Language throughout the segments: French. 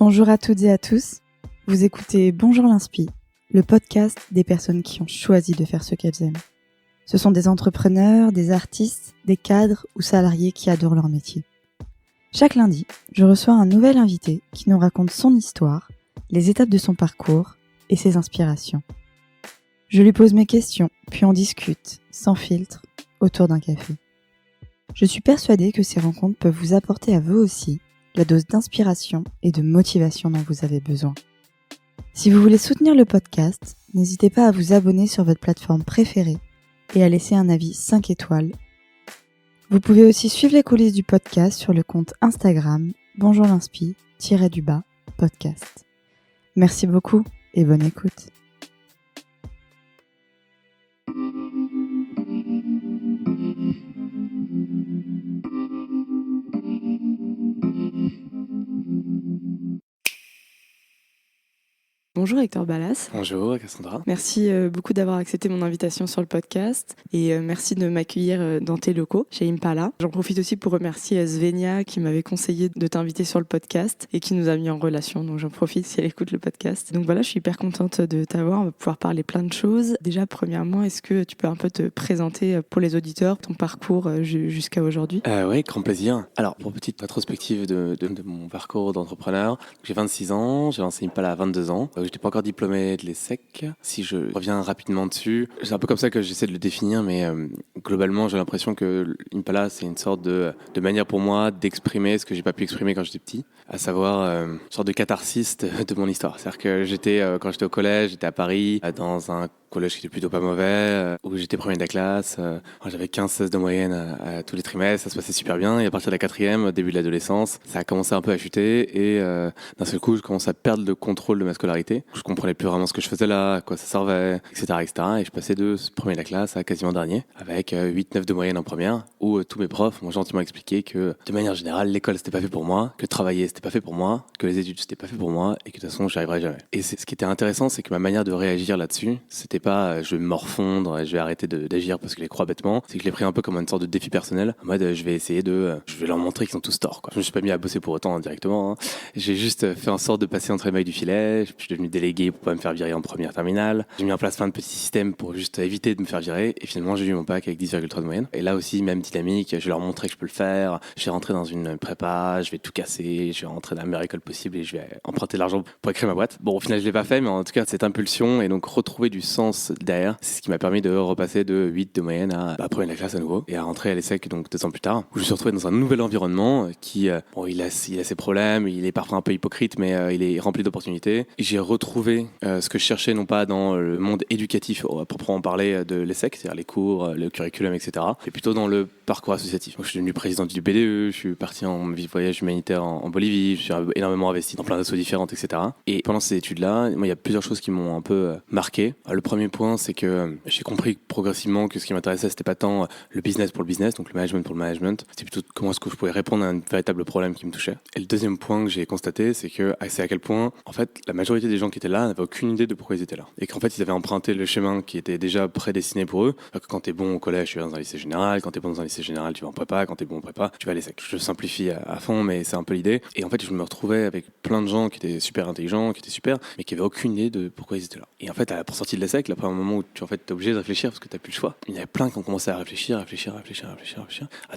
Bonjour à toutes et à tous, vous écoutez Bonjour l'Inspi, le podcast des personnes qui ont choisi de faire ce qu'elles aiment. Ce sont des entrepreneurs, des artistes, des cadres ou salariés qui adorent leur métier. Chaque lundi, je reçois un nouvel invité qui nous raconte son histoire, les étapes de son parcours et ses inspirations. Je lui pose mes questions, puis on discute, sans filtre, autour d'un café. Je suis persuadée que ces rencontres peuvent vous apporter à vous aussi la dose d'inspiration et de motivation dont vous avez besoin. Si vous voulez soutenir le podcast, n'hésitez pas à vous abonner sur votre plateforme préférée et à laisser un avis 5 étoiles. Vous pouvez aussi suivre les coulisses du podcast sur le compte Instagram Bonjour l'Inspi_podcast. Merci beaucoup et bonne écoute. Bonjour Hector Balas. Bonjour Cassandra. Merci beaucoup d'avoir accepté mon invitation sur le podcast et merci de m'accueillir dans tes locaux chez Impala. J'en profite aussi pour remercier Svenia qui m'avait conseillé de t'inviter sur le podcast et qui nous a mis en relation, donc j'en profite si elle écoute le podcast. Donc voilà, je suis hyper contente de t'avoir, on va pouvoir parler plein de choses. Déjà, premièrement, est-ce que tu peux un peu te présenter pour les auditeurs, ton parcours jusqu'à aujourd'hui ? Oui, grand plaisir. Alors, pour petite rétrospective de mon parcours d'entrepreneur, j'ai 26 ans, j'ai lancé Impala à 22 ans. Je n'étais pas encore diplômé de l'ESSEC. Si je reviens rapidement dessus, c'est un peu comme ça que j'essaie de le définir, mais globalement, j'ai l'impression que Impala, c'est une sorte de manière pour moi d'exprimer ce que j'ai pas pu exprimer quand j'étais petit, à savoir une sorte de catharsis de mon histoire. C'est-à-dire que quand j'étais au collège, j'étais à Paris, dans un collège qui était plutôt pas mauvais, où j'étais premier de la classe, j'avais 15-16 de moyenne à tous les trimestres, ça se passait super bien, et à partir de la quatrième, début de l'adolescence, ça a commencé un peu à chuter, et d'un seul coup, je commençais à perdre le contrôle de ma scolarité. Je comprenais plus vraiment ce que je faisais là, à quoi ça servait, etc., et je passais de premier de la classe à quasiment dernier, avec 8-9 de moyenne en première, où tous mes profs m'ont gentiment expliqué que, de manière générale, l'école c'était pas fait pour moi, que travailler c'était pas fait pour moi, que les études c'était pas fait pour moi, et que de toute façon, j'y arriverais jamais. Et ce qui était intéressant, c'est que ma manière de réagir là-dessus, c'était pas je vais me morfondre, je vais arrêter d'agir parce que je les crois bêtement, c'est que je l'ai pris un peu comme une sorte de défi personnel, en mode je vais essayer je vais leur montrer qu'ils sont tous torts, quoi. Je me suis pas mis à bosser pour autant directement, hein. J'ai juste fait en sorte de passer entre les mailles du filet, je suis devenu délégué pour pas me faire virer en première terminale, j'ai mis en place plein de petits systèmes pour juste éviter de me faire virer, et finalement j'ai eu mon bac avec 10,3 de moyenne. Et là aussi, même dynamique, je vais leur montrer que je peux le faire, je vais rentrer dans une prépa, je vais tout casser, je vais rentrer dans la meilleure école possible et je vais emprunter de l'argent pour créer ma boîte. Bon, au final je l'ai pas fait, mais en tout cas cette impulsion et donc retrouver du sens derrière, c'est ce qui m'a permis de repasser de 8 de moyenne à première de la classe à nouveau et à rentrer à l'ESSEC donc 2 ans plus tard, où je me suis retrouvé dans un nouvel environnement qui, il a ses problèmes, il est parfois un peu hypocrite, mais il est rempli d'opportunités. Et j'ai retrouvé ce que je cherchais, non pas dans le monde éducatif, à proprement parler de l'ESSEC, c'est-à-dire les cours, le curriculum, etc., mais plutôt dans le parcours associatif. Donc, je suis devenu président du BDE, je suis parti en voyage humanitaire en Bolivie, je suis énormément investi dans plein d'assauts différentes, etc. Et pendant ces études-là, moi, il y a plusieurs choses qui m'ont un peu marqué. Le premier point, c'est que j'ai compris progressivement que ce qui m'intéressait, c'était pas tant le business pour le business, donc le management pour le management, c'était plutôt comment est-ce que je pouvais répondre à un véritable problème qui me touchait. Et le deuxième point que j'ai constaté, c'est à quel point, en fait, la majorité des gens qui étaient là n'avaient aucune idée de pourquoi ils étaient là. Et qu'en fait, ils avaient emprunté le chemin qui était déjà prédestiné pour eux. Quand t'es bon au collège, tu vas dans un lycée général, quand t'es bon dans un lycée général, tu vas en prépa, quand t'es bon en prépa, tu vas à l'ESSEC. Je simplifie à fond, mais c'est un peu l'idée. Et en fait, je me retrouvais avec plein de gens qui étaient super intelligents, qui étaient super, mais qui avaient aucune idée de pourquoi ils étaient là. Et en fait, à la sortie de l'ESSEC, après un moment où tu t'es obligé de réfléchir parce que t'as plus le choix. Il y avait plein qui ont commencé à réfléchir, à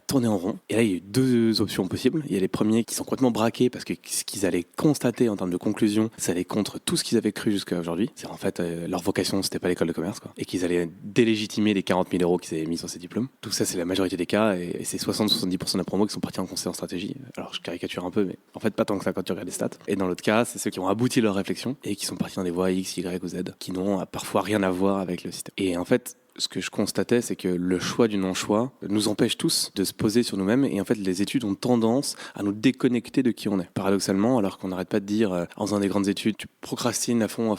tourner en rond. Et là, il y a eu 2 options possibles. Il y a les premiers qui sont complètement braqués parce que ce qu'ils allaient constater en termes de conclusion, ça allait contre tout ce qu'ils avaient cru jusqu'à aujourd'hui. C'est en fait, leur vocation, c'était pas l'école de commerce, quoi. Et qu'ils allaient délégitimer les 40 000 euros qu'ils avaient mis sur ces diplômes. Tout ça, c'est la majorité des cas et c'est 60-70% de la promo qui sont partis en conseil en stratégie. Alors, je caricature un peu, mais en fait, pas tant que ça quand tu regardes les stats. Et dans l'autre cas, c'est ceux qui ont abouti leur réflexion et qui sont partis dans des voies X, Y ou Z qui n'ont parfois rien à voir avec le système. Et en fait, ce que je constatais, c'est que le choix du non-choix nous empêche tous de se poser sur nous-mêmes et en fait les études ont tendance à nous déconnecter de qui on est. Paradoxalement, alors qu'on n'arrête pas de dire en faisant des grandes études, tu procrastines à fond,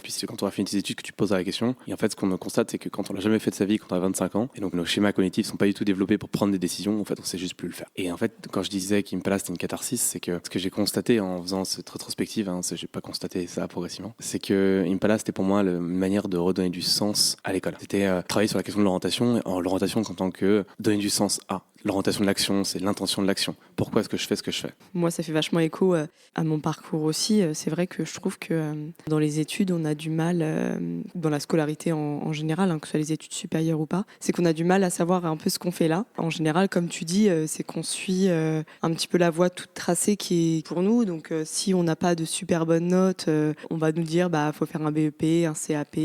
puis c'est quand on a fini tes études que tu te poses la question. Et en fait, ce qu'on constate, c'est que quand on l'a jamais fait de sa vie, quand on a 25 ans, et donc nos schémas cognitifs sont pas du tout développés pour prendre des décisions, en fait, on sait juste plus le faire. Et en fait, quand je disais qu'Impala c'était une catharsis, c'est que ce que j'ai constaté en faisant cette rétrospective, j'ai pas constaté ça progressivement, c'est que Impala c'était pour moi une manière de redonner du sens à l'école. C'était travailler sur la question de l'orientation en tant que donner du sens à L'orientation de l'action, c'est l'intention de l'action. Pourquoi est-ce que je fais ce que je fais? Moi, ça fait vachement écho à mon parcours aussi. C'est vrai que je trouve que dans les études, on a du mal, dans la scolarité en général, hein, que ce soit les études supérieures ou pas, c'est qu'on a du mal à savoir un peu ce qu'on fait là. En général, comme tu dis, c'est qu'on suit un petit peu la voie toute tracée qui est pour nous. Donc, si on n'a pas de super bonnes notes, on va nous dire faut faire un BEP, un CAP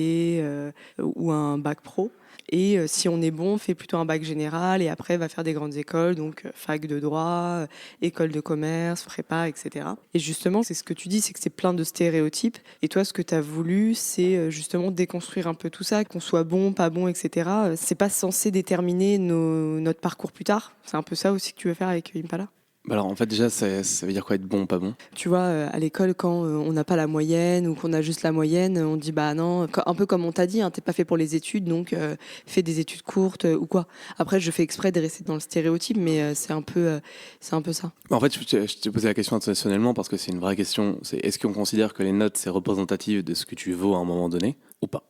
ou un bac pro. Et si on est bon, on fait plutôt un bac général et après va faire des grandes écoles, donc fac de droit, école de commerce, prépa, etc. Et justement, c'est ce que tu dis, c'est que c'est plein de stéréotypes. Et toi, ce que tu as voulu, c'est justement déconstruire un peu tout ça, qu'on soit bon, pas bon, etc. C'est pas censé déterminer notre parcours plus tard. C'est un peu ça aussi que tu veux faire avec Impala. Alors en fait déjà ça veut dire quoi être bon ou pas bon? Tu vois, à l'école, quand on n'a pas la moyenne ou qu'on a juste la moyenne, on dit non, un peu comme on t'a dit, t'es pas fait pour les études, donc fais des études courtes ou quoi. Après, je fais exprès de rester dans le stéréotype, mais c'est un peu ça. En fait, je t'ai posé la question intentionnellement parce que c'est une vraie question. C'est est-ce qu'on considère que les notes c'est représentatif de ce que tu vaux à un moment donné ou pas?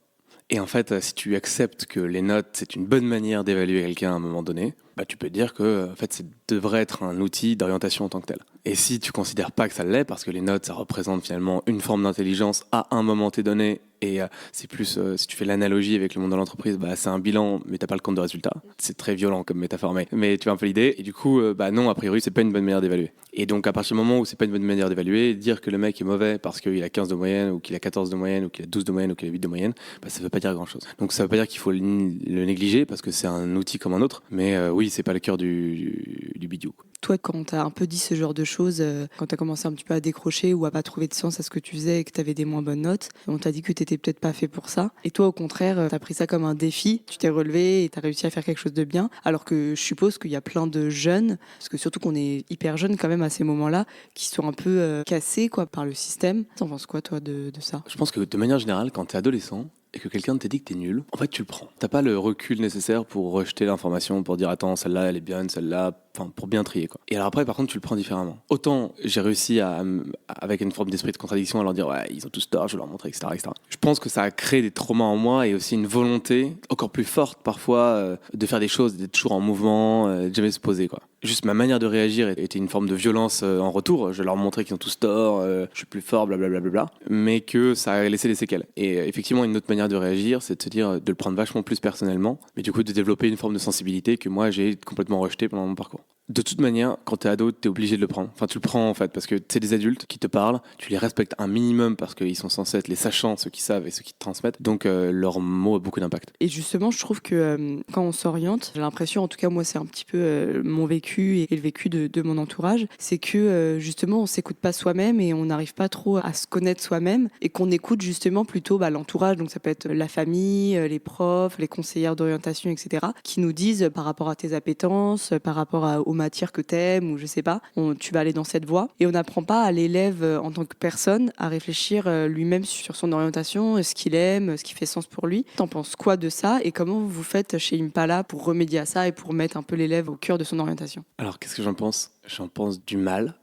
Et en fait, si tu acceptes que les notes c'est une bonne manière d'évaluer quelqu'un à un moment donné, tu peux dire que en fait, ça devrait être un outil d'orientation en tant que tel. Et si tu considères pas que ça l'est, parce que les notes, ça représente finalement une forme d'intelligence à un moment T donné, et c'est plus, si tu fais l'analogie avec le monde de l'entreprise, c'est un bilan, mais t'as pas le compte de résultat. C'est très violent comme métaphore, mais tu as un peu l'idée. Et du coup, non, a priori, c'est pas une bonne manière d'évaluer. Et donc, à partir du moment où c'est pas une bonne manière d'évaluer, dire que le mec est mauvais parce qu'il a 15 de moyenne, ou qu'il a 14 de moyenne, ou qu'il a 12 de moyenne, ou qu'il a 8 de moyenne, ça veut pas dire grand-chose. Donc, ça veut pas dire qu'il faut le négliger, parce que c'est un outil comme un autre. Mais oui, c'est pas le cœur du bidou. Toi, quand tu as un peu dit ce genre de choses, quand tu as commencé un petit peu à décrocher ou à pas trouver de sens à ce que tu faisais et que tu avais des moins bonnes notes, on t'a dit que tu n'étais peut-être pas fait pour ça. Et toi, au contraire, tu as pris ça comme un défi, tu t'es relevé et tu as réussi à faire quelque chose de bien. Alors que je suppose qu'il y a plein de jeunes, parce que surtout qu'on est hyper jeunes quand même à ces moments-là, qui sont un peu cassés par le système. T'en penses quoi, toi, de ça? Je pense que de manière générale, quand tu es adolescent, et que quelqu'un te dit que t'es nul, en fait tu le prends. T'as pas le recul nécessaire pour rejeter l'information, pour dire attends celle-là elle est bien, celle-là, pour bien trier quoi. Et alors après par contre tu le prends différemment. Autant j'ai réussi avec une forme d'esprit de contradiction à leur dire ouais ils ont tous tort, je vais leur montrer etc. Je pense que ça a créé des traumas en moi et aussi une volonté encore plus forte parfois de faire des choses, d'être toujours en mouvement, de jamais se poser quoi. Juste ma manière de réagir était une forme de violence en retour. Je leur montrais qu'ils ont tous tort, je suis plus fort, blablabla, mais que ça a laissé des séquelles. Et effectivement, une autre manière de réagir, c'est de se dire, de le prendre vachement plus personnellement, mais du coup de développer une forme de sensibilité que moi j'ai complètement rejetée pendant mon parcours. De toute manière, quand t'es ado, t'es obligé de le prendre. Enfin, tu le prends en fait, parce que c'est des adultes qui te parlent, tu les respectes un minimum parce qu'ils sont censés être les sachants, ceux qui savent et ceux qui te transmettent. Donc leur mot a beaucoup d'impact. Et justement, je trouve que quand on s'oriente, j'ai l'impression, en tout cas moi c'est un petit peu mon vécu et le vécu de mon entourage, c'est que justement on s'écoute pas soi-même et on n'arrive pas trop à se connaître soi-même et qu'on écoute justement plutôt l'entourage, donc ça peut être la famille, les profs, les conseillères d'orientation, etc., qui nous disent par rapport à tes appétences, par rapport aux matière que t'aimes ou je sais pas, tu vas aller dans cette voie et on n'apprend pas à l'élève en tant que personne à réfléchir lui-même sur son orientation, ce qu'il aime, ce qui fait sens pour lui. T'en penses quoi de ça et comment vous faites chez Impala pour remédier à ça et pour mettre un peu l'élève au cœur de son orientation? Alors qu'est-ce que j'en pense? J'en pense du mal.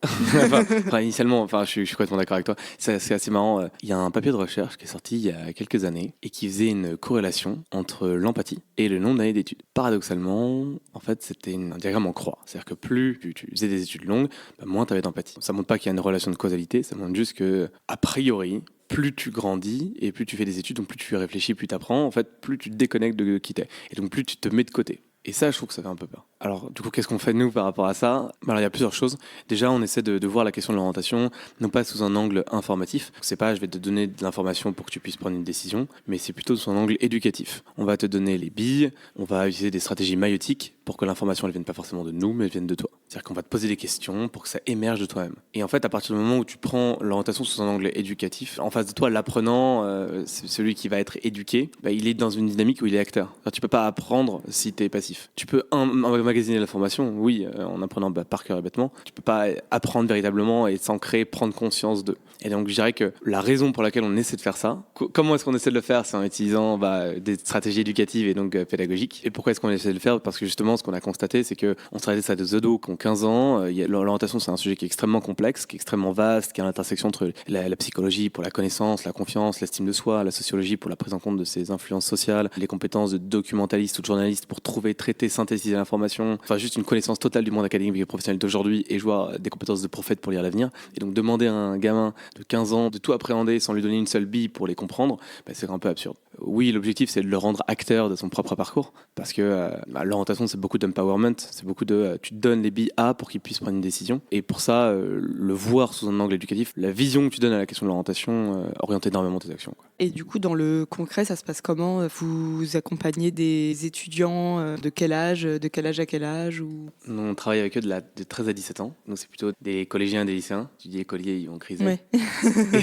Initialement, je suis complètement d'accord avec toi. C'est assez marrant. Il y a un papier de recherche qui est sorti il y a quelques années et qui faisait une corrélation entre l'empathie et le nombre d'années d'études. Paradoxalement, en fait, c'était un diagramme en croix. C'est-à-dire que plus tu faisais des études longues, moins tu avais d'empathie. Ça montre pas qu'il y a une relation de causalité, ça montre juste que, a priori, plus tu grandis et plus tu fais des études, donc plus tu réfléchis, plus tu apprends, en fait, plus tu te déconnectes de qui t'es. Et donc plus tu te mets de côté. Et ça, je trouve que ça fait un peu peur. Alors, du coup, qu'est-ce qu'on fait, nous, par rapport à ça? Alors, il y a plusieurs choses. Déjà, on essaie de voir la question de l'orientation, non pas sous un angle informatif. C'est pas, je vais te donner de l'information pour que tu puisses prendre une décision, mais c'est plutôt sous un angle éducatif. On va te donner les billes, on va utiliser des stratégies maïotiques pour que l'information, elle vienne pas forcément de nous, mais elle vienne de toi. C'est-à-dire qu'on va te poser des questions pour que ça émerge de toi-même. Et en fait, à partir du moment où tu prends l'orientation sous un angle éducatif, en face de toi, l'apprenant, c'est celui qui va être éduqué, il est dans une dynamique où il est acteur. Alors, tu peux pas apprendre si tu es passif. Tu peux emmagasiner l'information, oui, en apprenant par cœur et bêtement. Tu peux pas apprendre véritablement et s'ancrer, prendre conscience d'eux. Et donc, je dirais que la raison pour laquelle on essaie de faire ça, comment est-ce qu'on essaie de le faire? C'est en utilisant des stratégies éducatives et donc pédagogiques. Et pourquoi est-ce qu'on essaie de le faire? Parce que justement, ce qu'on a constaté, c'est qu'on s'arrêtait à des ados qui ont ont 15 ans. L'orientation, c'est un sujet qui est extrêmement complexe, qui est extrêmement vaste, qui est à l'intersection entre la psychologie pour la connaissance, la confiance, l'estime de soi, la sociologie pour la prise en compte de ses influences sociales, les compétences de documentaliste ou de journaliste pour trouver, traiter, synthétiser l'information, enfin juste une connaissance totale du monde académique et professionnel d'aujourd'hui et jouer des compétences de prophète pour lire l'avenir. Et donc demander à un gamin de 15 ans de tout appréhender sans lui donner une seule bille pour les comprendre, c'est un peu absurde. Oui, l'objectif, c'est de le rendre acteur de son propre parcours, parce que l'orientation, c'est beaucoup d'empowerment, c'est beaucoup de tu te donnes les billes A pour qu'il puisse prendre une décision. Et pour ça, le voir sous un angle éducatif, la vision que tu donnes à la question de l'orientation oriente énormément tes actions, quoi. Et du coup, dans le concret, ça se passe comment ? Vous accompagnez des étudiants de quel âge à quel âge ou... On travaille avec eux de 13 à 17 ans, donc c'est plutôt des collégiens et des lycéens. Tu dis écoliers, ils vont criser. Ouais.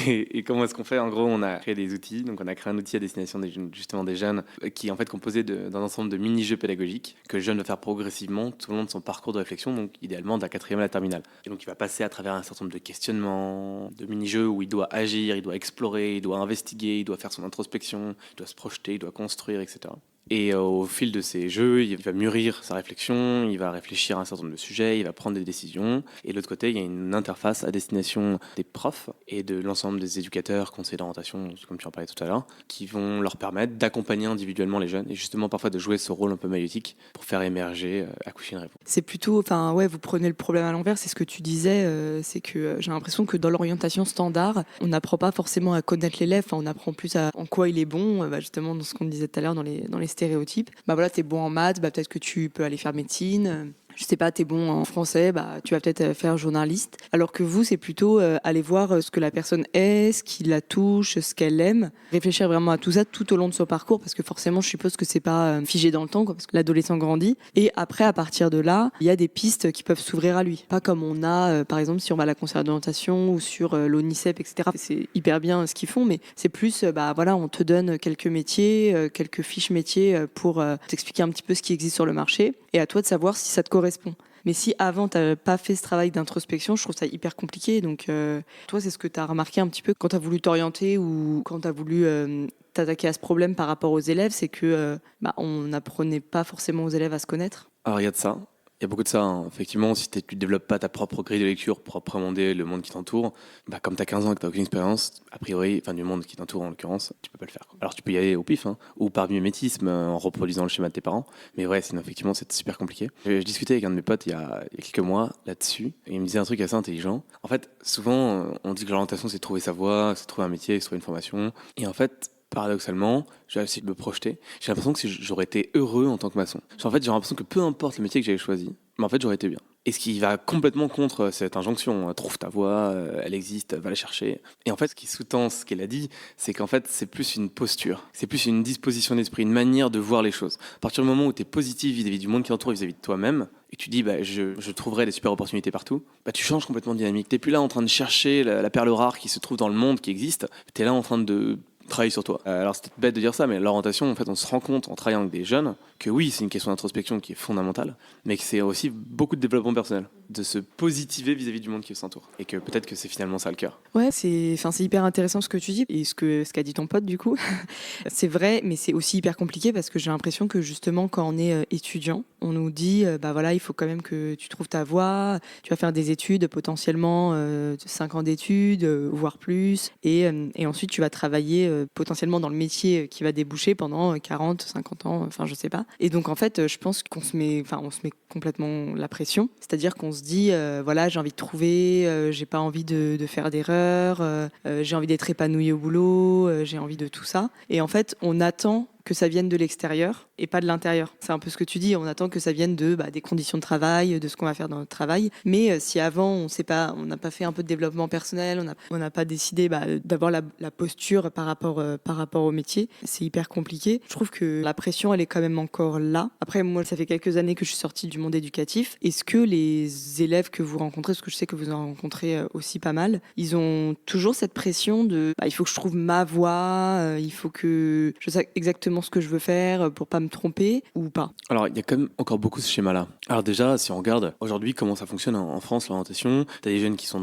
et comment est-ce qu'on fait ? En gros, on a créé des outils, donc on a créé un outil à destination justement des jeunes qui est en fait composé d'un ensemble de mini-jeux pédagogiques que le jeune va faire progressivement tout au long de son parcours de réflexion, donc idéalement de la 4e à la terminale. Et donc il va passer à travers un certain nombre de questionnements, de mini-jeux où il doit agir, il doit explorer, il doit investiguer, il doit faire son introspection, il doit se projeter, il doit construire, etc. Et au fil de ces jeux, il va mûrir sa réflexion, il va réfléchir à un certain nombre de sujets, il va prendre des décisions. Et de l'autre côté, il y a une interface à destination des profs et de l'ensemble des éducateurs, conseillers d'orientation, comme tu en parlais tout à l'heure, qui vont leur permettre d'accompagner individuellement les jeunes et justement parfois de jouer ce rôle un peu maïeutique pour faire émerger, accoucher une réponse. C'est plutôt, vous prenez le problème à l'envers, c'est ce que tu disais, c'est que j'ai l'impression que dans l'orientation standard, on n'apprend pas forcément à connaître l'élève, on apprend plus en quoi il est bon, justement dans ce qu'on disait tout à l'heure, dans les stéréotypes. T'es bon en maths, peut-être que tu peux aller faire médecine. Je sais pas, t'es bon en français, tu vas peut-être faire journaliste. Alors que vous, c'est plutôt aller voir ce que la personne est, ce qui la touche, ce qu'elle aime. Réfléchir vraiment à tout ça tout au long de son parcours, parce que forcément, je suppose que c'est pas figé dans le temps, parce que l'adolescent grandit. Et après, à partir de là, il y a des pistes qui peuvent s'ouvrir à lui. Pas comme on a, par exemple, si on va à la conseillère d'orientation ou sur l'ONICEP, etc. C'est hyper bien ce qu'ils font, mais c'est plus, on te donne quelques métiers, quelques fiches métiers pour t'expliquer un petit peu ce qui existe sur le marché. Et à toi de savoir si ça te correspond. Mais si avant t'as pas fait ce travail d'introspection, je trouve ça hyper compliqué. Donc toi, c'est ce que t'as remarqué un petit peu quand t'as voulu t'orienter ou quand t'as voulu t'attaquer à ce problème par rapport aux élèves, c'est que on n'apprenait pas forcément aux élèves à se connaître. Alors il y a de ça. Il y a beaucoup de ça, hein. Effectivement, si tu ne développes pas ta propre grille de lecture pour appréhender le monde qui t'entoure, comme tu as 15 ans et que tu n'as aucune expérience, a priori, du monde qui t'entoure en l'occurrence, tu peux pas le faire, quoi. Alors tu peux y aller au pif, ou par mimétisme, en reproduisant le schéma de tes parents, mais ouais, sinon effectivement c'est super compliqué. Je discutais avec un de mes potes il y a quelques mois là-dessus, et il me disait un truc assez intelligent. En fait, souvent on dit que l'orientation c'est trouver sa voie, c'est trouver un métier, c'est trouver une formation, et en fait, paradoxalement, j'ai essayé de me projeter. J'ai l'impression que j'aurais été heureux en tant que maçon. En fait, j'ai l'impression que peu importe le métier que j'avais choisi, mais en fait, j'aurais été bien. Et ce qui va complètement contre cette injonction, trouve ta voie, elle existe, va la chercher. Et en fait, ce qui sous-tend ce qu'elle a dit, c'est qu'en fait, c'est plus une posture, c'est plus une disposition d'esprit, une manière de voir les choses. À partir du moment où tu es positif vis-à-vis du monde qui t'entoure, vis-à-vis de toi-même, et tu dis, je trouverai des super opportunités partout, tu changes complètement de dynamique. Tu n'es plus là en train de chercher la perle rare qui se trouve dans le monde qui existe, tu es là en train de travailler sur toi. Alors c'est peut-être bête de dire ça, mais l'orientation, en fait, on se rend compte en travaillant avec des jeunes que oui, c'est une question d'introspection qui est fondamentale, mais que c'est aussi beaucoup de développement personnel, de se positiver vis-à-vis du monde qui s'entoure, et que peut-être que c'est finalement ça le cœur. Ouais, c'est hyper intéressant ce que tu dis, et ce qu'a dit ton pote du coup. C'est vrai, mais c'est aussi hyper compliqué parce que j'ai l'impression que justement quand on est étudiant, on nous dit il faut quand même que tu trouves ta voie, tu vas faire des études, potentiellement 5 ans d'études, voire plus, et ensuite tu vas travailler potentiellement dans le métier qui va déboucher pendant 40, 50 ans, je sais pas. Et donc en fait, je pense qu'on se met complètement la pression, c'est-à-dire qu'on se dit j'ai envie de trouver, j'ai pas envie de faire d'erreurs, j'ai envie d'être épanoui au boulot, j'ai envie de tout ça. Et en fait, on attend que ça vienne de l'extérieur et pas de l'intérieur. C'est un peu ce que tu dis, on attend que ça vienne des conditions de travail, de ce qu'on va faire dans notre travail. Mais si avant, on n'a pas fait un peu de développement personnel, on n'a pas décidé d'avoir la posture par rapport au métier, c'est hyper compliqué. Je trouve que la pression, elle est quand même encore là. Après, moi, ça fait quelques années que je suis sortie du monde éducatif. Est-ce que les élèves que vous rencontrez, parce que je sais que vous en rencontrez aussi pas mal, ils ont toujours cette pression de il faut que je trouve ma voie, il faut que je sais exactement exactement ce que je veux faire pour pas me tromper ou pas? Alors, il y a quand même encore beaucoup ce schéma-là. Alors déjà, si on regarde aujourd'hui comment ça fonctionne en France, l'orientation, tu as des jeunes qui sont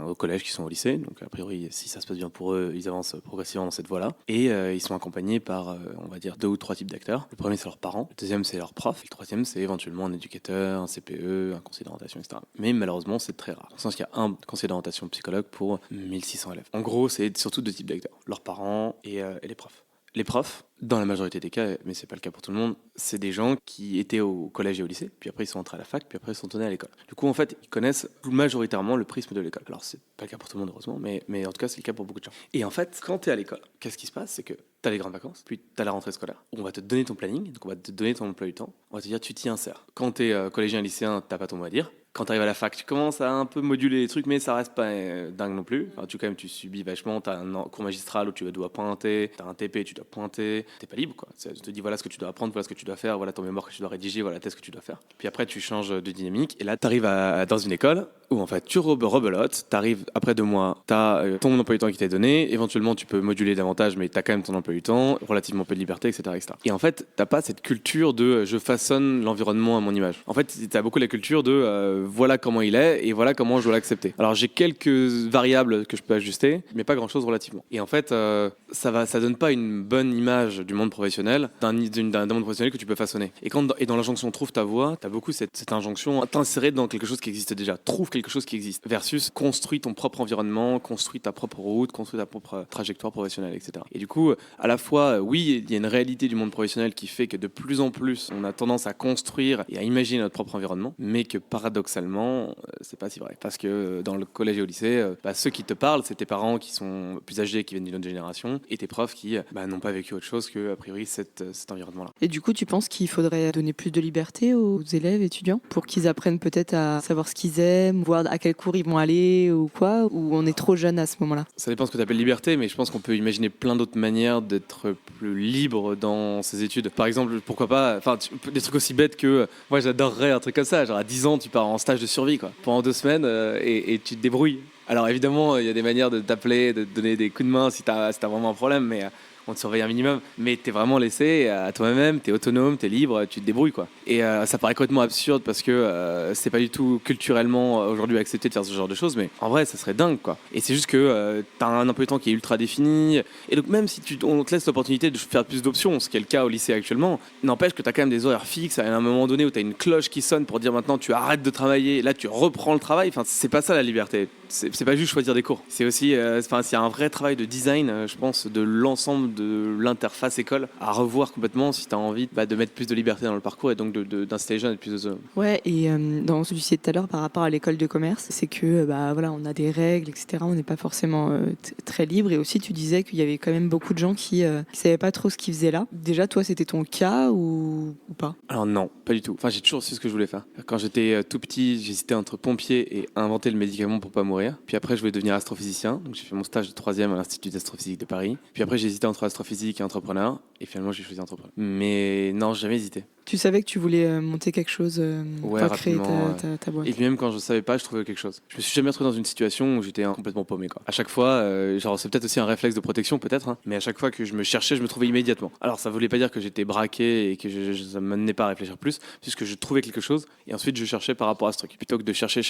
au collège, qui sont au lycée, donc a priori, si ça se passe bien pour eux, ils avancent progressivement dans cette voie-là, et ils sont accompagnés par, on va dire, 2 ou 3 types d'acteurs. Le premier, c'est leurs parents, le deuxième, c'est leurs profs, et le troisième, c'est éventuellement un éducateur, un CPE, un conseiller d'orientation, etc. Mais malheureusement, c'est très rare. Dans le sens qu'il y a un conseiller d'orientation psychologue pour 1600 élèves. En gros, c'est surtout 2 types d'acteurs, leurs parents et les profs. Les profs, dans la majorité des cas, mais c'est pas le cas pour tout le monde, c'est des gens qui étaient au collège et au lycée, puis après ils sont entrés à la fac, puis après ils sont tournés à l'école. Du coup, en fait, ils connaissent majoritairement le prisme de l'école. Alors, c'est pas le cas pour tout le monde, heureusement, mais en tout cas, c'est le cas pour beaucoup de gens. Et en fait, quand tu es à l'école, qu'est-ce qui se passe? C'est que tu as les grandes vacances, puis tu as la rentrée scolaire. On va te donner ton planning, donc on va te donner ton emploi du temps, on va te dire tu t'y insères. Quand tu es collégien, lycéen, t'as pas ton mot à dire. Quand tu arrives à la fac, tu commences à un peu moduler les trucs, mais ça reste pas dingue non plus. Enfin, tu subis vachement. Tu as un cours magistral où tu dois pointer, tu as un TP, tu dois pointer. Tu n'es pas libre, quoi. Tu te dis voilà ce que tu dois apprendre, voilà ce que tu dois faire, voilà ton mémoire que tu dois rédiger, voilà la thèse que tu dois faire. Puis après, tu changes de dynamique. Et là, tu arrives dans une école où en fait, tu rebelotes. Tu arrives après 2 mois, tu as ton emploi du temps qui t'est donné. Éventuellement, tu peux moduler davantage, mais tu as quand même ton emploi du temps, relativement peu de liberté, etc. etc. Et en fait, tu n'as pas cette culture de je façonne l'environnement à mon image. En fait, tu as beaucoup la culture de voilà comment il est et voilà comment je dois l'accepter. Alors j'ai quelques variables que je peux ajuster, mais pas grand chose relativement. Et en fait, ça donne pas une bonne image du monde professionnel, d'un monde professionnel que tu peux façonner. Et dans l'injonction trouve ta voie, t'as beaucoup cette injonction à t'insérer dans quelque chose qui existe déjà. Trouve quelque chose qui existe. Versus construis ton propre environnement, construis ta propre route, construis ta propre trajectoire professionnelle, etc. Et du coup, à la fois, oui, il y a une réalité du monde professionnel qui fait que de plus en plus, on a tendance à construire et à imaginer notre propre environnement, mais que paradoxalement, c'est pas si vrai. Parce que dans le collège et au lycée, ceux qui te parlent, c'est tes parents qui sont plus âgés, qui viennent d'une autre génération, et tes profs qui n'ont pas vécu autre chose que, a priori, cet environnement-là. Et du coup, tu penses qu'il faudrait donner plus de liberté aux élèves, étudiants, pour qu'ils apprennent peut-être à savoir ce qu'ils aiment, voir à quel cours ils vont aller ou quoi, ou on est trop jeune à ce moment-là? Ça dépend ce que tu appelles liberté, mais je pense qu'on peut imaginer plein d'autres manières d'être plus libre dans ses études. Par exemple, pourquoi pas, des trucs aussi bêtes que, moi j'adorerais un truc comme ça, genre à 10 ans, tu pars en stage de survie, quoi, pendant 2 semaines, et tu te débrouilles. Alors évidemment, il y a des manières de t'appeler, de te donner des coups de main si t'as vraiment un problème, mais on te surveille un minimum. Mais t'es vraiment laissé à toi-même, t'es autonome, t'es libre, tu te débrouilles, quoi. Et ça paraît complètement absurde parce que c'est pas du tout culturellement aujourd'hui accepté de faire ce genre de choses, mais en vrai, ça serait dingue, quoi. Et c'est juste que t'as un emploi du temps qui est ultra défini. Et donc même si on te laisse l'opportunité de faire plus d'options, ce qui est le cas au lycée actuellement, n'empêche que t'as quand même des horaires fixes à un moment donné où t'as une cloche qui sonne pour dire maintenant tu arrêtes de travailler, là tu reprends le travail. Enfin, c'est pas ça la liberté. C'est pas juste choisir des cours. C'est aussi, c'est un vrai travail de design, je pense, de l'ensemble de l'interface école à revoir complètement si tu as envie de mettre plus de liberté dans le parcours et donc d'installer les jeunes et plus autonome. Ouais, et dans ce que tu disais tout à l'heure par rapport à l'école de commerce, c'est que voilà, on a des règles, etc. On n'est pas forcément très libre. Et aussi, tu disais qu'il y avait quand même beaucoup de gens qui savaient pas trop ce qu'ils faisaient là. Déjà, toi, c'était ton cas ou pas? Alors non, pas du tout. Enfin, j'ai toujours su ce que je voulais faire. Quand j'étais tout petit, j'hésitais entre pompier et inventer le médicament pour pas mourir. Puis après, je voulais devenir astrophysicien. Donc j'ai fait mon stage de 3e à l'Institut d'astrophysique de Paris. Puis après, j'ai hésité entre astrophysique et entrepreneur. Et finalement, j'ai choisi entrepreneur. Mais non, j'ai jamais hésité. Tu savais que tu voulais monter quelque chose, créer ta boîte. Et puis même quand je savais pas, je trouvais quelque chose. Je me suis jamais retrouvé dans une situation où j'étais complètement paumé, quoi. À chaque fois, c'est peut-être aussi un réflexe de protection, peut-être, hein, mais à chaque fois que je me cherchais, je me trouvais immédiatement. Alors ça voulait pas dire que j'étais braqué et que ça me menait pas à réfléchir plus, puisque je trouvais quelque chose et ensuite je cherchais par rapport à ce truc, plutôt que de chercher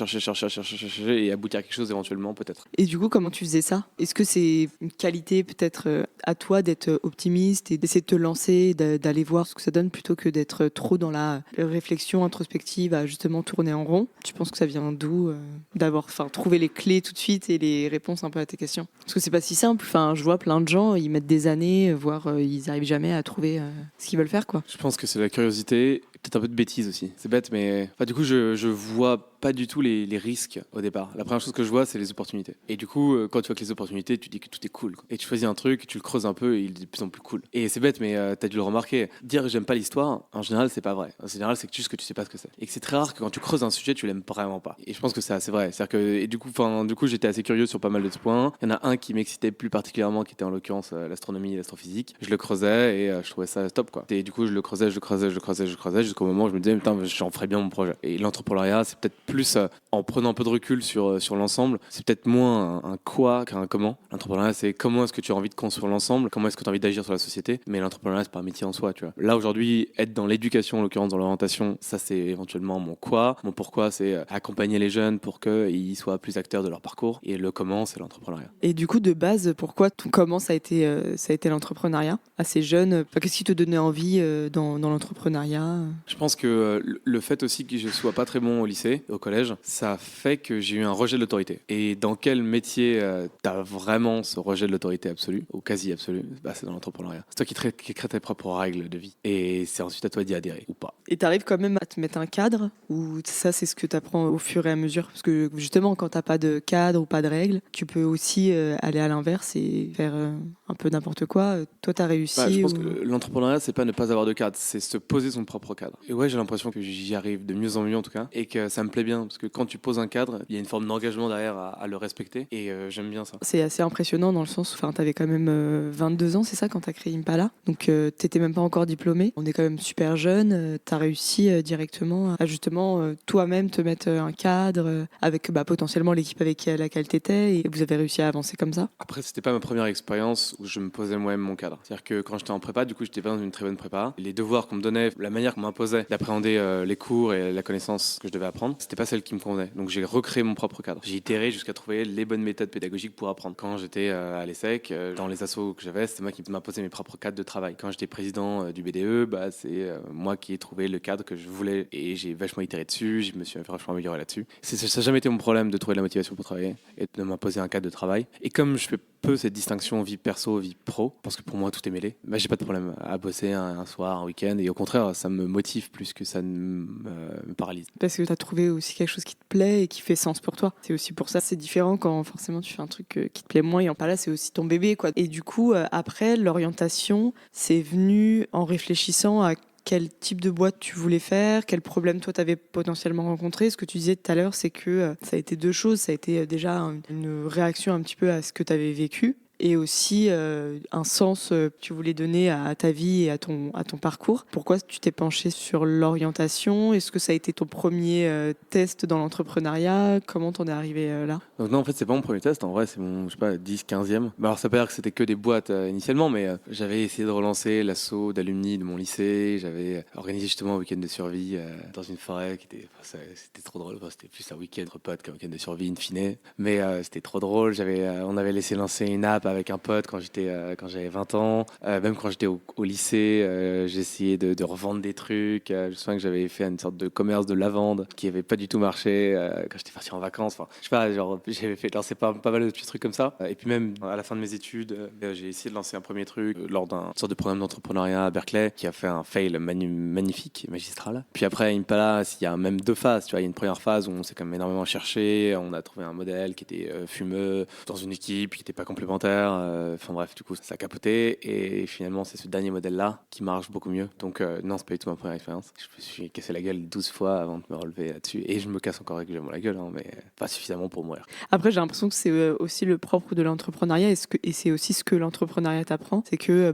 et aboutir à quelque chose éventuellement, peut-être. Et du coup, comment tu faisais ça? Est-ce que c'est une qualité peut-être à toi d'être optimiste et d'essayer de te lancer, d'aller voir ce que ça donne plutôt que d'être trop dans la réflexion introspective à justement tourner en rond? Tu penses que ça vient d'où d'avoir trouvé les clés tout de suite et les réponses un peu à tes questions? Parce que c'est pas si simple. Je vois plein de gens, ils mettent des années, voire ils arrivent jamais à trouver ce qu'ils veulent faire, quoi. Je pense que c'est la curiosité, peut-être un peu de bêtise aussi. C'est bête, mais du coup, je vois pas du tout les risques au départ. La première chose que je vois, c'est les opportunités. Et du coup, quand tu vois que les opportunités, tu dis que tout est cool, quoi. Et tu choisis un truc, tu le creuses un peu et il est de plus en plus cool. Et c'est bête, mais t'as dû le remarquer. Dire que j'aime pas l'histoire, en général, c'est pas vrai. En général, c'est juste que tu sais pas ce que c'est. Et que c'est très rare que quand tu creuses un sujet, tu l'aimes vraiment pas. Et je pense que c'est assez vrai. C'est-à-dire que, et du coup, j'étais assez curieux sur pas mal de points. Il y en a un qui m'excitait plus particulièrement, qui était en l'occurrence l'astronomie et l'astrophysique. Je le creusais et je trouvais ça top, quoi. Et du coup, je le creusais jusqu'au moment où je me disais, putain, j'en ferais bien mon projet. Et l'entrepreneuriat, c'est peut-être plus en prenant un peu de recul sur l'ensemble. C'est peut-être moins un quoi qu'un comment. L'entrepreneuriat, c'est comment est-ce que tu as envie de construire l'ensemble, comment est-ce que tu as envie d'agir sur la société. Mais l'entrepreneuriat, c'est pas un métier en soi, tu vois. Là, aujourd'hui, être dans l'éducation, en l'occurrence dans l'orientation, ça, c'est éventuellement mon quoi. Mon pourquoi, c'est accompagner les jeunes pour qu'ils soient plus acteurs de leur parcours. Et le comment, c'est l'entrepreneuriat. Et du coup, de base, pourquoi ton comment ça a été l'entrepreneuriat assez jeune? Qu'est-ce qui te donnait envie dans l'entrepreneuriat? Je pense que le fait aussi que je sois pas très bon au lycée, au collège, ça fait que j'ai eu un rejet de l'autorité. Et dans quel métier t'as vraiment ce rejet de l'autorité absolue, ou quasi absolue? C'est dans l'entrepreneuriat. C'est toi qui crée tes propres règles de vie. Et c'est ensuite à toi d'y adhérer ou pas. Et t'arrives quand même à te mettre un cadre, ou ça c'est ce que t'apprends au fur et à mesure? Parce que justement, quand t'as pas de cadre ou pas de règles, tu peux aussi aller à l'inverse et faire un peu n'importe quoi. Toi, t'as réussi. Je pense que l'entrepreneuriat, c'est pas ne pas avoir de cadre, c'est se poser son propre cadre. Et ouais, j'ai l'impression que j'y arrive de mieux en mieux en tout cas, et que ça me plaît bien, parce que quand tu poses un cadre, il y a une forme d'engagement derrière à le respecter, et j'aime bien ça. C'est assez impressionnant dans le sens où t'avais quand même 22 ans, c'est ça, quand t'as créé Impala. Donc t'étais même pas encore diplômé. On est quand même super jeune. T'as réussi directement à justement toi-même te mettre un cadre avec potentiellement l'équipe avec laquelle t'étais, et vous avez réussi à avancer comme ça. Après, c'était pas ma première expérience où je me posais moi-même mon cadre. C'est-à-dire que quand j'étais en prépa, du coup, j'étais pas dans une très bonne prépa. Les devoirs qu'on me donnait, la manière qu'on m'imposait d'appréhender les cours et la connaissance que je devais apprendre, c'était pas celle qui me convenait. Donc j'ai recréé mon propre cadre. J'ai itéré jusqu'à trouver les bonnes méthodes pédagogiques pour apprendre. Quand j'étais à l'ESSEC, dans les assos que j'avais, c'était moi qui m'imposais mes propres cadres de travail. Quand j'étais président du BDE, c'est moi qui ai trouvé le cadre que je voulais, et j'ai vachement itéré dessus. Je me suis vachement amélioré là-dessus. Ça n'a jamais été mon problème de trouver de la motivation pour travailler et de m'imposer un cadre de travail. Et comme je fais peu cette distinction vie perso, vie pro, parce que pour moi tout est mêlé, j'ai pas de problème à bosser un soir, un week-end, et au contraire ça me motive plus que ça ne me paralyse. Parce que tu as trouvé aussi quelque chose qui te plaît et qui fait sens pour toi. C'est aussi pour ça, c'est différent quand forcément tu fais un truc qui te plaît moins, et en par là c'est aussi ton bébé, quoi. Et du coup après, l'orientation, c'est venu en réfléchissant à quel type de boîte tu voulais faire, quel problème toi t'avais potentiellement rencontré. Ce que tu disais tout à l'heure, c'est que ça a été deux choses. Ça a été déjà une réaction un petit peu à ce que tu avais vécu, et aussi un sens que tu voulais donner à ta vie et à ton parcours. Pourquoi tu t'es penché sur l'orientation? Est-ce que ça a été ton premier test dans l'entrepreneuriat? Comment t'en es arrivé là? Donc non, en fait, c'est pas mon premier test. En vrai, c'est mon, 10, 15e. Alors, ça peut dire que c'était que des boîtes initialement, mais j'avais essayé de relancer l'asso d'alumni de mon lycée. J'avais organisé justement un week-end de survie dans une forêt c'était trop drôle. C'était plus un week-end entre potes qu'un week-end de survie in fine. Mais c'était trop drôle. On avait laissé lancer une app avec un pote quand j'avais 20 ans. Même quand j'étais au lycée, j'ai essayé de revendre des trucs. Je me souviens que j'avais fait une sorte de commerce de lavande qui avait pas du tout marché quand j'étais parti en vacances. Enfin, je sais pas, genre, j'avais fait lancer pas mal de petits trucs comme ça. Et puis même à la fin de mes études, j'ai essayé de lancer un premier truc lors d'un sorte de programme d'entrepreneuriat à Berkeley qui a fait un fail magnifique et magistral. Puis après, Impala, il y a même deux phases. Tu vois, il y a une première phase où on s'est quand même énormément cherché. On a trouvé un modèle qui était fumeux dans une équipe qui n'était pas complémentaire. Enfin bref, du coup, ça a capoté. Et finalement, c'est ce dernier modèle-là qui marche beaucoup mieux. Donc non, c'est pas du tout ma première expérience. Je me suis cassé la gueule 12 fois avant de me relever là-dessus. Et je me casse encore régulièrement la gueule, mais pas suffisamment pour mourir. Après, j'ai l'impression que c'est aussi le propre de l'entrepreneuriat, et c'est aussi ce que l'entrepreneuriat t'apprend. C'est que,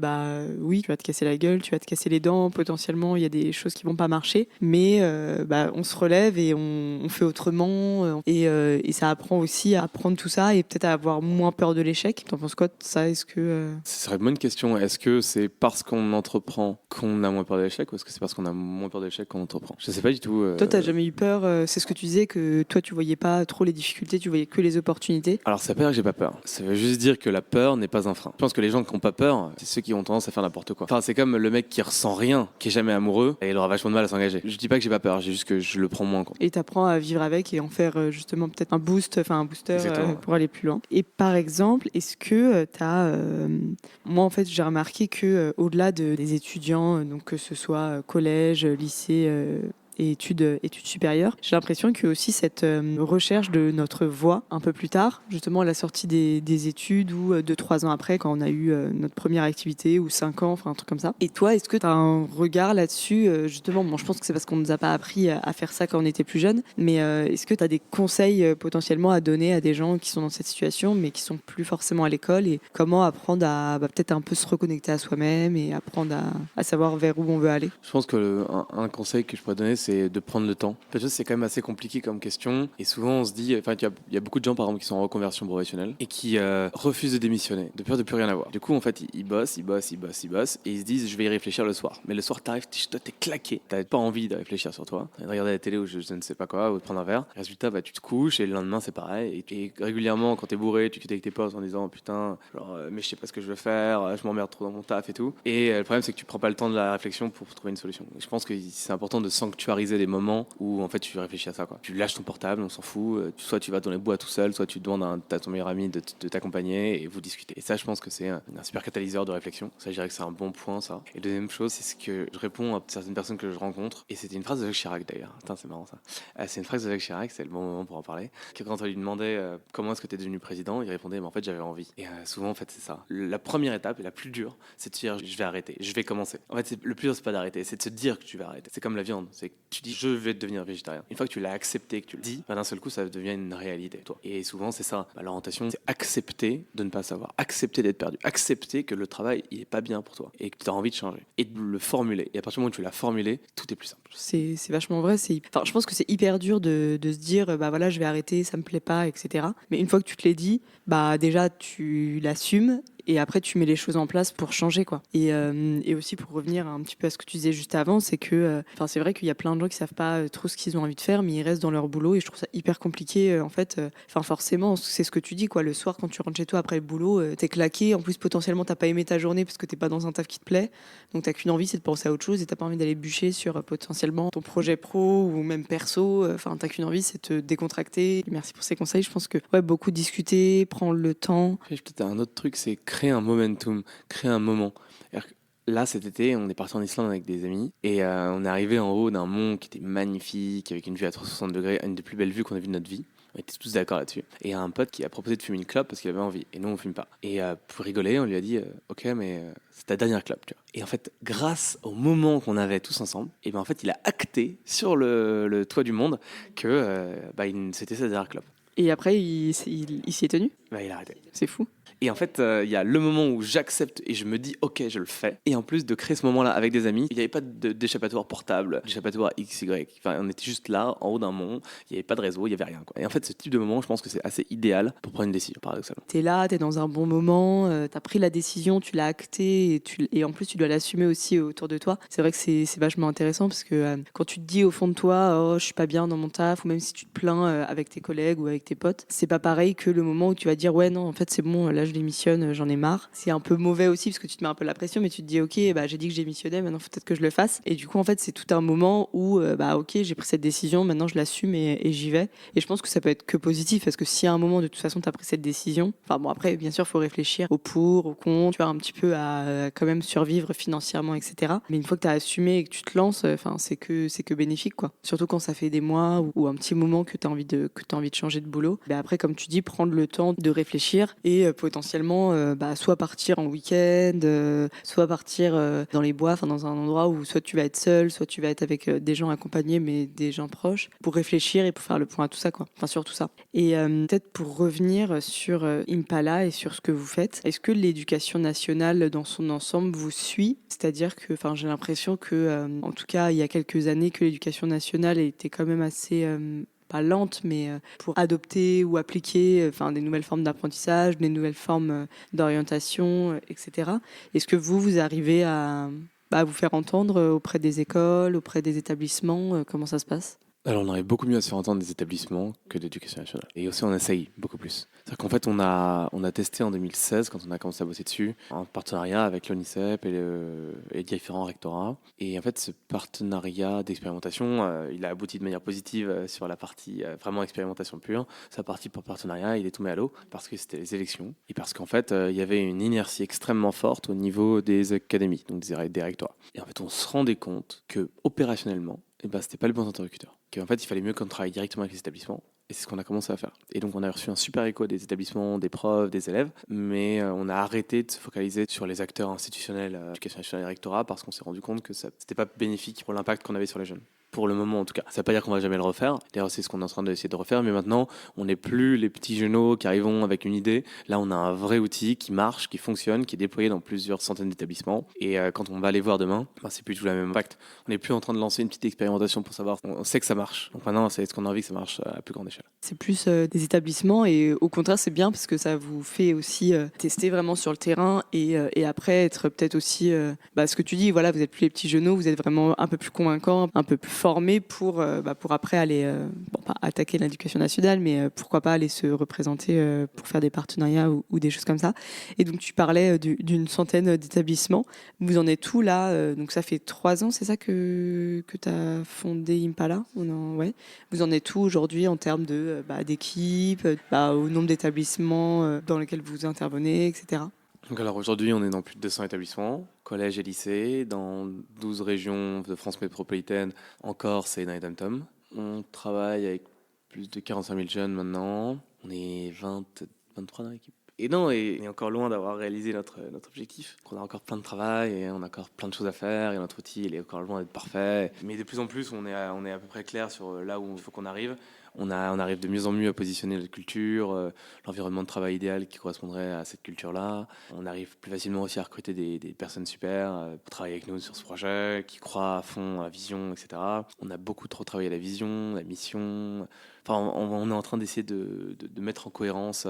oui, tu vas te casser la gueule, tu vas te casser les dents, potentiellement, il y a des choses qui vont pas marcher, mais on se relève et on fait autrement, et ça apprend aussi à apprendre tout ça et peut-être à avoir moins peur de l'échec. T'en penses quoi de ça? Est-ce que... Ce serait une bonne question. Est-ce que c'est parce qu'on entreprend qu'on a moins peur de l'échec, ou est-ce que c'est parce qu'on a moins peur de l'échec qu'on entreprend? Je sais pas du tout. Toi, t'as jamais eu peur? C'est ce que tu disais, que toi, tu voyais pas trop les difficultés, tu voyais que les opportunités. Alors, ça veut pas dire que j'ai pas peur. Ça veut juste dire que la peur n'est pas un frein. Je pense que les gens qui n'ont pas peur, c'est ceux qui ont tendance à faire n'importe quoi. Enfin, c'est comme le mec qui ressent rien, qui est jamais amoureux, et il aura vachement de mal à s'engager. Je dis pas que j'ai pas peur, j'ai juste que je le prends moins en compte. Et t'apprends à vivre avec et en faire justement peut-être un booster pour aller plus loin. Et par exemple, est-ce que moi en fait j'ai remarqué que au-delà des étudiants, donc que ce soit collège, lycée et études supérieures, j'ai l'impression qu'il y a aussi cette recherche de notre voie un peu plus tard, justement à la sortie des études, ou 2-3 ans après, quand on a eu notre première activité, ou 5 ans, enfin un truc comme ça. Et toi, est-ce que tu as un regard là-dessus, justement? Bon, je pense que c'est parce qu'on ne nous a pas appris à faire ça quand on était plus jeune, mais est-ce que tu as des conseils potentiellement à donner à des gens qui sont dans cette situation, mais qui sont plus forcément à l'école, et comment apprendre à peut-être un peu se reconnecter à soi-même et apprendre à savoir vers où on veut aller? Je pense que un conseil que je pourrais donner, c'est de prendre le temps. Parce que c'est quand même assez compliqué comme question. Et souvent, on se dit, enfin, il y a beaucoup de gens, par exemple, qui sont en reconversion professionnelle et qui refusent de démissionner, de peur de plus rien avoir. Du coup, en fait, ils bossent, et ils se disent, je vais y réfléchir le soir. Mais le soir, toi, t'es claqué. T'as pas envie de réfléchir sur toi, de regarder la télé ou je ne sais pas quoi, ou de prendre un verre. Résultat, tu te couches et le lendemain, c'est pareil. Et régulièrement, quand t'es bourré, tu quittes avec tes potes en disant, putain, mais je sais pas ce que je veux faire, je m'emmerde trop dans mon taf et tout. Et le problème, c'est que tu prends pas le temps de la réflexion pour trouver une solution. Et je pense que c'est important de sanctuariser des moments où en fait tu réfléchis à ça, quoi. Tu lâches ton portable, on s'en fout. Soit tu vas dans les bois tout seul, soit tu demandes à ton meilleur ami de t'accompagner et vous discutez. Et ça, je pense que c'est un super catalyseur de réflexion. Ça, je dirais que c'est un bon point, ça. Et deuxième chose, c'est ce que je réponds à certaines personnes que je rencontre. Et c'était une phrase de Jacques Chirac d'ailleurs. Attends, c'est marrant ça. C'est une phrase de Jacques Chirac, c'est le bon moment pour en parler. Que quand on lui demandait comment est-ce que tu es devenu président, il répondait mais en fait j'avais envie. Et souvent en fait c'est ça. La première étape et la plus dure, c'est de se dire je vais arrêter, je vais commencer. En fait le plus dur c'est pas d'arrêter, c'est de se dire que tu vas arrêter. C'est comme la viande, c'est que tu dis je vais devenir végétarien. Une fois que tu l'as accepté, que tu le dis, d'un seul coup ça devient une réalité toi. Et souvent c'est ça. L'orientation c'est accepter de ne pas savoir, accepter d'être perdu, accepter que le travail il est pas bien pour toi et que tu as envie de changer et de le formuler. Et à partir du moment où tu l'as formulé, tout est plus simple. C'est vachement vrai. Enfin, je pense que c'est hyper dur de se dire bah voilà je vais arrêter, ça me plaît pas, etc. Mais une fois que tu te l'es dit, bah déjà tu l'assumes. Et après, tu mets les choses en place pour changer, quoi. Et aussi, pour revenir un petit peu à ce que tu disais juste avant, c'est que, c'est vrai qu'il y a plein de gens qui savent pas trop ce qu'ils ont envie de faire, mais ils restent dans leur boulot. Et je trouve ça hyper compliqué, en fait. Forcément, c'est ce que tu dis, quoi. Le soir, quand tu rentres chez toi après le boulot, t'es claqué. En plus, potentiellement, t'as pas aimé ta journée parce que t'es pas dans un taf qui te plaît. Donc, t'as qu'une envie, c'est de penser à autre chose et t'as pas envie d'aller bûcher sur potentiellement ton projet pro ou même perso. T'as qu'une envie, c'est de te décontracter. Merci pour ces conseils. Je pense que, beaucoup discuter, prendre le temps. Et peut-être un autre truc, c'est créer un momentum, créer un moment. Là, cet été, on est parti en Islande avec des amis et on est arrivé en haut d'un mont qui était magnifique, avec une vue à 360 degrés, une des plus belles vues qu'on a vues de notre vie. On était tous d'accord là-dessus. Et il y a un pote qui a proposé de fumer une clope parce qu'il avait envie. Et nous, on fume pas. Et pour rigoler, on lui a dit ok, mais c'est ta dernière clope, tu vois. Et en fait, grâce au moment qu'on avait tous ensemble, et ben en fait, il a acté sur le toit du monde que c'était sa dernière clope. Et après, il s'y est tenu. Il a arrêté. C'est fou. Et en fait, il y a le moment où j'accepte et je me dis, ok, je le fais. Et en plus de créer ce moment-là avec des amis, il n'y avait pas d'échappatoire portable, d'échappatoire XY. Enfin, on était juste là, en haut d'un mont, il n'y avait pas de réseau, il n'y avait rien, quoi. Et en fait, ce type de moment, je pense que c'est assez idéal pour prendre une décision, paradoxalement. T'es là, t'es dans un bon moment, t'as pris la décision, tu l'as actée et en plus, tu dois l'assumer aussi autour de toi. C'est vrai que c'est vachement intéressant parce que quand tu te dis au fond de toi, oh, je suis pas bien dans mon taf, ou même si tu te plains avec tes collègues ou avec tes potes, c'est pas pareil que le moment où tu vas dire, ouais, non, en fait, c'est bon, là, je démissionne, j'en ai marre. C'est un peu mauvais aussi parce que tu te mets un peu la pression, mais tu te dis ok, j'ai dit que je démissionnais, maintenant faut peut-être que je le fasse. Et du coup en fait c'est tout un moment où ok, j'ai pris cette décision, maintenant je l'assume et j'y vais. Et je pense que ça peut être que positif parce que si à un moment de toute façon t'as pris cette décision, après bien sûr faut réfléchir au pour, au contre, tu vois, un petit peu à quand même survivre financièrement, etc. Mais une fois que t'as assumé et que tu te lances, c'est que bénéfique, quoi. Surtout quand ça fait des mois ou un petit moment que t'as envie de changer de boulot. Après comme tu dis, prendre le temps de réfléchir et potentiellement soit partir en week-end, soit partir dans les bois, dans un endroit où soit tu vas être seul, soit tu vas être avec des gens accompagnés, mais des gens proches, pour réfléchir et pour faire le point à tout ça, quoi. Sur tout ça. Et peut-être pour revenir sur Impala et sur ce que vous faites, est-ce que l'éducation nationale dans son ensemble vous suit ? C'est-à-dire que, j'ai l'impression que, en tout cas, il y a quelques années, que l'éducation nationale était quand même assez... pas lente, mais pour adopter ou appliquer des nouvelles formes d'apprentissage, des nouvelles formes d'orientation, etc. Est-ce que vous arrivez à vous faire entendre auprès des écoles, auprès des établissements ? Comment ça se passe ? Alors, on arrive beaucoup mieux à se faire entendre des établissements que d'éducation nationale. Et aussi, on essaye beaucoup plus. C'est-à-dire qu'en fait, on a testé en 2016, quand on a commencé à bosser dessus, en partenariat avec l'ONICEP et différents rectorats. Et en fait, ce partenariat d'expérimentation, il a abouti de manière positive sur la partie vraiment expérimentation pure. Sa partie pour partenariat, il est tombé à l'eau parce que c'était les élections. Et parce qu'en fait, il y avait une inertie extrêmement forte au niveau des académies, donc des rectorats. Et en fait, on se rendait compte que opérationnellement, c'était pas le bon interlocuteur. Qu'en fait, il fallait mieux qu'on travaille directement avec les établissements. Et c'est ce qu'on a commencé à faire. Et donc, on a reçu un super écho des établissements, des profs, des élèves. Mais on a arrêté de se focaliser sur les acteurs institutionnels, éducation nationale et rectorat, parce qu'on s'est rendu compte que ça n'était pas bénéfique pour l'impact qu'on avait sur les jeunes. pour le moment en tout cas. Ça veut pas dire qu'on va jamais le refaire. D'ailleurs, c'est ce qu'on est en train d'essayer de refaire. Mais maintenant, on n'est plus les petits genoux qui arrivent avec une idée. Là, on a un vrai outil qui marche, qui fonctionne, qui est déployé dans plusieurs centaines d'établissements. Et quand on va aller voir demain, c'est plus tout le même impact. On n'est plus en train de lancer une petite expérimentation pour savoir. On sait que ça marche. Donc maintenant, c'est ce qu'on a envie que ça marche à plus grande échelle. C'est plus des établissements et au contraire, c'est bien parce que ça vous fait aussi tester vraiment sur le terrain et après être peut-être aussi, ce que tu dis, voilà, vous êtes plus les petits genoux, vous êtes vraiment un peu plus convaincants, un peu plus formés pour après aller, pas attaquer l'éducation nationale, mais pourquoi pas aller se représenter pour faire des partenariats ou des choses comme ça. Et donc tu parlais d'une centaine d'établissements. Vous en êtes où là donc ça fait 3 ans, c'est ça que tu as fondé Impala ouais. Vous en êtes où aujourd'hui en termes d'équipe, au nombre d'établissements dans lesquels vous intervenez, etc. Donc alors aujourd'hui, on est dans plus de 200 établissements, collèges et lycées, dans 12 régions de France métropolitaine, en Corse et dans les dom-toms. On travaille avec plus de 45 000 jeunes maintenant. On est 23 dans l'équipe. Et non, et on est encore loin d'avoir réalisé notre objectif. On a encore plein de travail et on a encore plein de choses à faire et notre outil il est encore loin d'être parfait. Mais de plus en plus, on est à peu près clair sur là où il faut qu'on arrive. On arrive de mieux en mieux à positionner notre culture, l'environnement de travail idéal qui correspondrait à cette culture-là. On arrive plus facilement aussi à recruter des personnes super pour travailler avec nous sur ce projet, qui croient à fond à la vision, etc. On a beaucoup trop travaillé la vision, la mission. Enfin, on est en train d'essayer de mettre en cohérence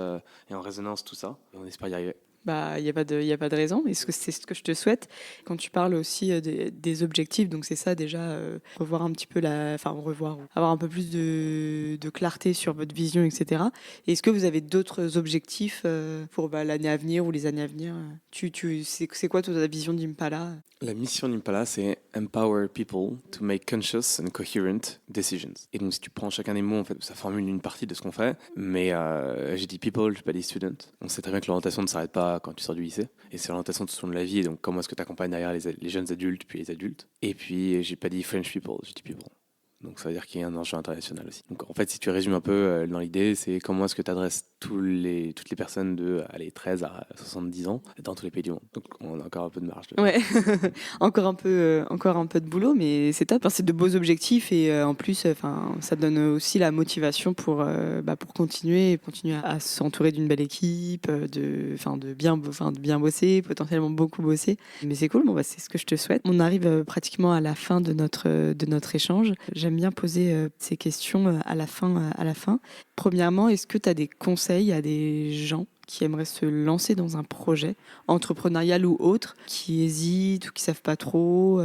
et en résonance tout ça. Et on espère y arriver. Il n'y a pas de raison, et c'est ce que je te souhaite. Quand tu parles aussi des objectifs, donc c'est ça déjà, revoir un petit peu avoir un peu plus de clarté sur votre vision, etc. Et est-ce que vous avez d'autres objectifs pour l'année à venir ou les années à venir c'est quoi ta vision d'Impala? La mission d'Impala, c'est empower people to make conscious and coherent decisions. Et donc, si tu prends chacun des mots, en fait, ça formule une partie de ce qu'on fait. Mais j'ai dit people, j'ai pas dit student. On sait très bien que l'orientation ne s'arrête pas quand tu sors du lycée. Et c'est l'orientation tout au long de la vie. Et donc, comment est-ce que tu accompagnes derrière les jeunes adultes, puis les adultes. Et puis, j'ai pas dit French people, j'ai dit people. Donc ça veut dire qu'il y a un enjeu international aussi. Donc en fait, si tu résumes un peu dans l'idée, c'est comment est-ce que tu adresses toutes les personnes de 13 à 70 ans dans tous les pays du monde. Donc on a encore un peu de marge. Ouais, encore un peu de boulot, mais c'est top. C'est de beaux objectifs et en plus, ça donne aussi la motivation pour continuer à s'entourer d'une belle équipe, de bien bosser, potentiellement beaucoup bosser. Mais c'est cool. C'est ce que je te souhaite. On arrive pratiquement à la fin de notre échange. J'aime bien poser ces questions à la fin. Premièrement, est-ce que tu as des conseils à des gens qui aimeraient se lancer dans un projet entrepreneurial ou autre, qui hésitent ou qui savent pas trop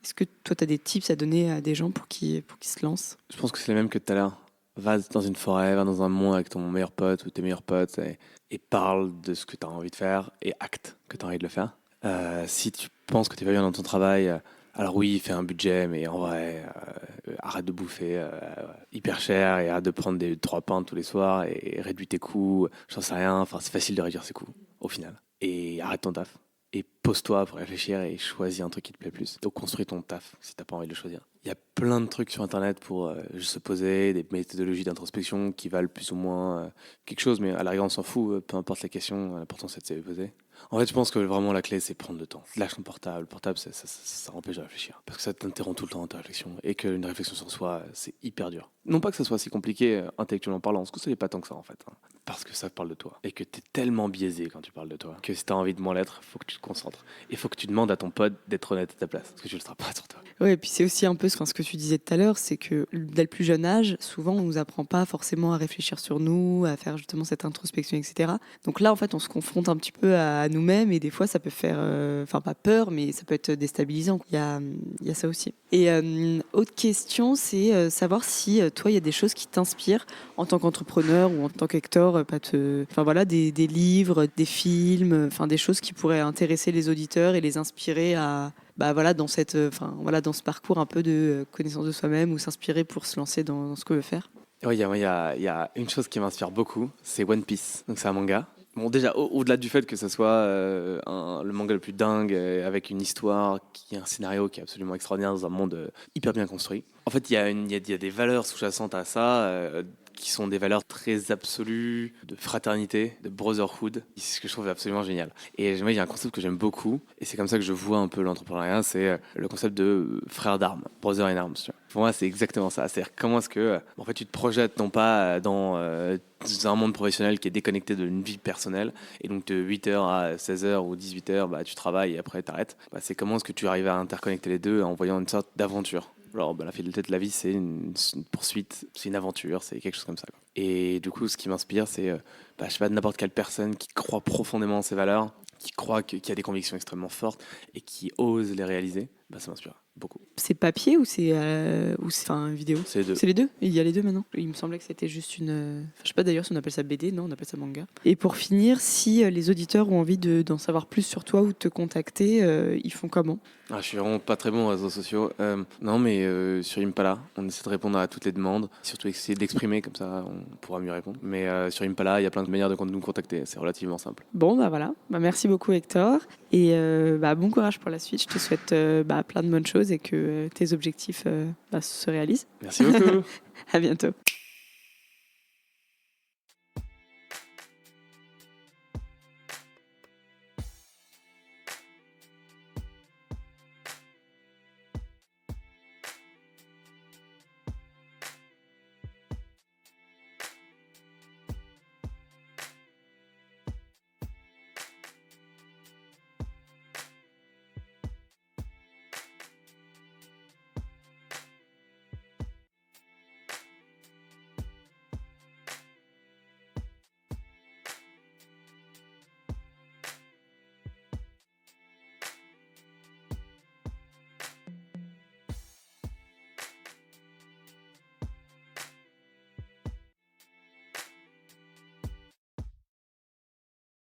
Est-ce que toi, tu as des tips à donner à des gens pour qu'ils se lancent? Je pense que c'est les mêmes que tout à l'heure. Va dans une forêt, va dans un monde avec ton meilleur pote ou tes meilleurs potes et parle de ce que tu as envie de faire et acte que tu as envie de le faire. Si tu penses que tu es pas bien dans ton travail, alors oui, fais un budget, mais en vrai, arrête de bouffer hyper cher et arrête de prendre 3 pintes tous les soirs et réduis tes coûts. J'en sais rien. Enfin, c'est facile de réduire ses coûts au final. Et arrête ton taf. Et pose-toi pour réfléchir et choisis un truc qui te plaît plus. Donc construis ton taf si t'as pas envie de le choisir. Il y a plein de trucs sur internet pour se poser, des méthodologies d'introspection qui valent plus ou moins quelque chose, mais à la rigueur on s'en fout, peu importe la question, l'important c'est de se poser. En fait, je pense que vraiment la clé c'est prendre le temps. Lâche ton portable. Le portable ça empêche de réfléchir parce que ça t'interrompt tout le temps dans ta réflexion et qu'une réflexion sur soi c'est hyper dur. Non pas que ça soit si compliqué intellectuellement parlant, parce que ça n'est pas tant que ça en fait. Parce que ça parle de toi et que t'es tellement biaisé quand tu parles de toi que si t'as envie de moins l'être, faut que tu te concentres et faut que tu demandes à ton pote d'être honnête à ta place parce que tu le seras pas sur toi. Oui, et puis c'est aussi un peu ce que tu disais tout à l'heure, c'est que dès le plus jeune âge, souvent on nous apprend pas forcément à réfléchir sur nous, à faire justement cette introspection, etc. Donc là, en fait, on se confronte un petit peu à nous-mêmes et des fois, ça peut faire, pas peur, mais ça peut être déstabilisant. Il y a ça aussi. Et autre question, c'est savoir si toi, il y a des choses qui t'inspirent en tant qu'entrepreneur ou en tant qu'acteur, des livres, des films, des choses qui pourraient intéresser les auditeurs et les inspirer à dans ce parcours un peu de connaissance de soi-même ou s'inspirer pour se lancer dans ce qu'on veut faire. Oui, il y a une chose qui m'inspire beaucoup, c'est One Piece. Donc c'est un manga. Bon, déjà, au-delà du fait que ça soit le manga le plus dingue, avec une histoire, un scénario qui est absolument extraordinaire dans un monde hyper bien construit. En fait, il y a des valeurs sous-jacentes à ça qui sont des valeurs très absolues de fraternité, de brotherhood. C'est ce que je trouve absolument génial. Et moi, il y a un concept que j'aime beaucoup, et c'est comme ça que je vois un peu l'entrepreneuriat, c'est le concept de frère d'armes, brother in arms. Tu vois. Pour moi, c'est exactement ça. C'est-à-dire comment est-ce que en fait, tu te projettes non pas dans un monde professionnel qui est déconnecté de une vie personnelle, et donc de 8h à 16h ou 18h, bah, tu travailles et après tu arrêtes. Bah, c'est comment est-ce que tu arrives à interconnecter les deux en voyant une sorte d'aventure. Alors, bah, la fidélité de la vie, c'est une poursuite, c'est une aventure, c'est quelque chose comme ça, quoi. Et du coup, ce qui m'inspire, c'est, je sais pas, n'importe quelle personne qui croit profondément en ses valeurs, qui croit qui a des convictions extrêmement fortes et qui ose les réaliser, bah, ça m'inspire beaucoup. C'est papier ou c'est enfin, vidéo? C'est les deux. C'est les deux? Il y a les deux maintenant? Il me semblait que c'était juste une... Enfin, je sais pas d'ailleurs si on appelle ça BD, non, on appelle ça manga. Et pour finir, si les auditeurs ont envie d'en savoir plus sur toi ou de te contacter, ils font comment? Je suis vraiment pas très bon aux réseaux sociaux. Non, mais sur Impala, on essaie de répondre à toutes les demandes, surtout essayer d'exprimer, comme ça on pourra mieux répondre. Mais sur Impala, il y a plein de manières de nous contacter, c'est relativement simple. Bon, bah voilà. Bah, merci beaucoup Hector. Et bon courage pour la suite. Je te souhaite plein de bonnes choses et que tes objectifs se réalisent. Merci beaucoup. À bientôt.